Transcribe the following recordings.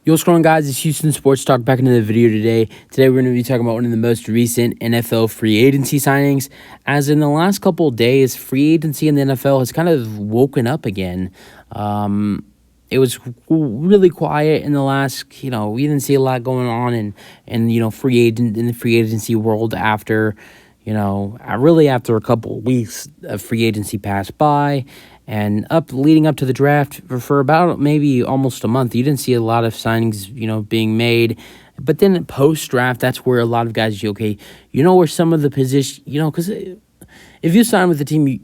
Yo, what's going on, guys? It's Houston Sports Talk back into the video today. Today, we're going to be talking about one of the most recent NFL free agency signings. As in the last couple of days, free agency in the NFL has kind of woken up again. It was really quiet in the last, we didn't see a lot going on in the free agency world after, really after a couple of weeks of free agency passed by. And leading up to the draft for about maybe almost a month, you didn't see a lot of signings, being made. But then post-draft, that's where a lot of guys, where some of the position, because if you sign with the team,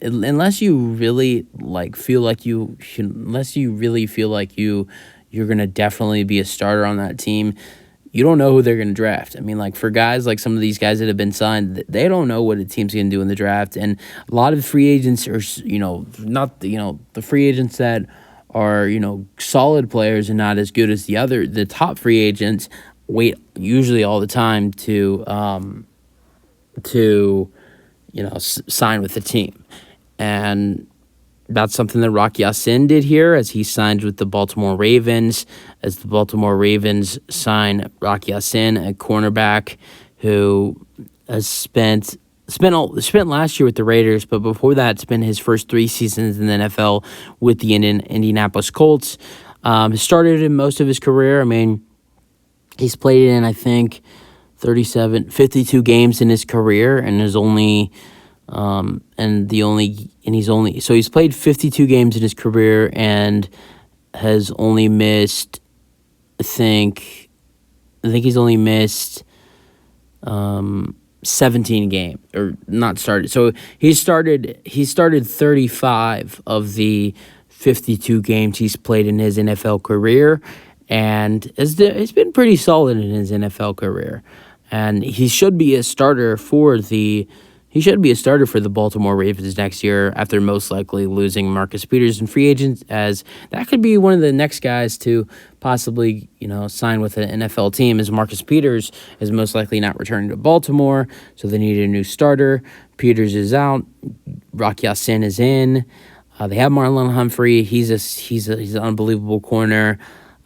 unless you really feel like you're going to definitely be a starter on that team, you don't know who they're going to draft. I mean, for guys like some of these guys that have been signed, they don't know what a team's going to do in the draft. And a lot of free agents are, not, the free agents that are, solid players and not as good as the top free agents wait usually all the time to sign with the team. And that's something that Rock Ya-Sin did here, as he signed with the Baltimore Ravens, as the Baltimore Ravens sign Rock Ya-Sin, a cornerback who has spent last year with the Raiders, but before that, spent his first 3 seasons in the NFL with the Indianapolis Colts. He started in most of his career. I mean, he's played in, I think, 52 games in his career, and there's only he's played 52 games in his career and has only missed, I think he's only missed 17 games, or not started. So he started 35 of the 52 games he's played in his NFL career, and it's been pretty solid in his NFL career. And he should be a starter for the Baltimore Ravens next year, after most likely losing Marcus Peters in free agents, as that could be one of the next guys to possibly, sign with an NFL team, as Marcus Peters is most likely not returning to Baltimore, so they need a new starter. Peters is out. Rock Ya-Sin is in. They have Marlon Humphrey. He's an unbelievable corner,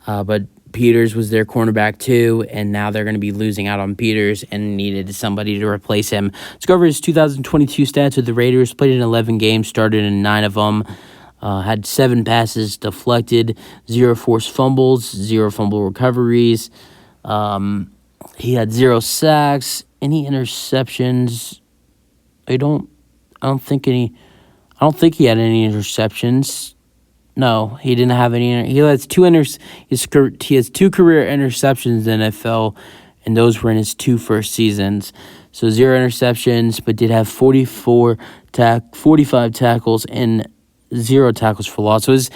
but Peters was their cornerback too, and now they're going to be losing out on Peters and needed somebody to replace him. Let's go over his 2022 stats with the Raiders. Played in 11 games, started in 9 of them, had 7 passes deflected, 0 forced fumbles, 0 fumble recoveries. He had 0 sacks, any interceptions. I don't think he had any interceptions. No, he didn't have any. He has 2 He has 2 career interceptions in NFL, and those were in his 2 first seasons. So 0 interceptions, but did have 45 tackles and 0 tackles for loss. So his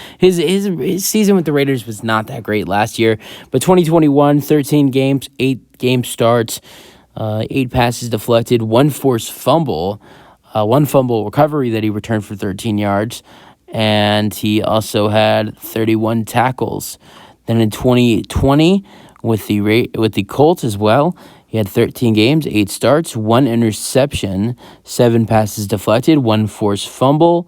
season with the Raiders was not that great last year. But 2021, 13 games, 8 game starts, 8 passes deflected, 1 forced fumble, 1 fumble recovery that he returned for 13 yards. And he also had 31 tackles. Then in 2020, with the Colts as well, he had 13 games, 8 starts, 1 interception, 7 passes deflected, 1 forced fumble,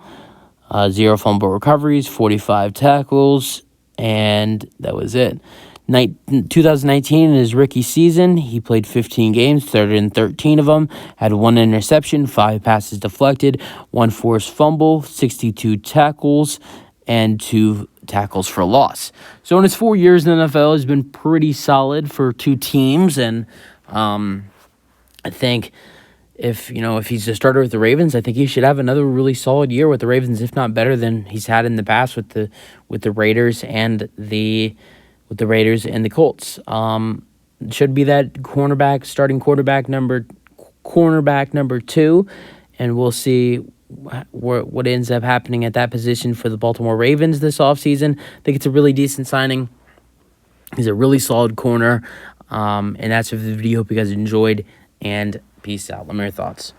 0 fumble recoveries, 45 tackles, and that was it. 2019, in his rookie season, he played 15 games, started in 13 of them, had 1 interception, 5 passes deflected, 1 forced fumble, 62 tackles, and 2 tackles for loss. So in his 4 years in the NFL, he's been pretty solid for 2 teams, and I think if he's a starter with the Ravens, I think he should have another really solid year with the Ravens, if not better than he's had in the past with the Raiders and the Colts. Should be that starting quarterback number 2, and we'll see what ends up happening at that position for the Baltimore Ravens this offseason. I think it's a really decent signing. He's a really solid corner, and that's it for the video. Hope you guys enjoyed, and peace out. Let me know your thoughts.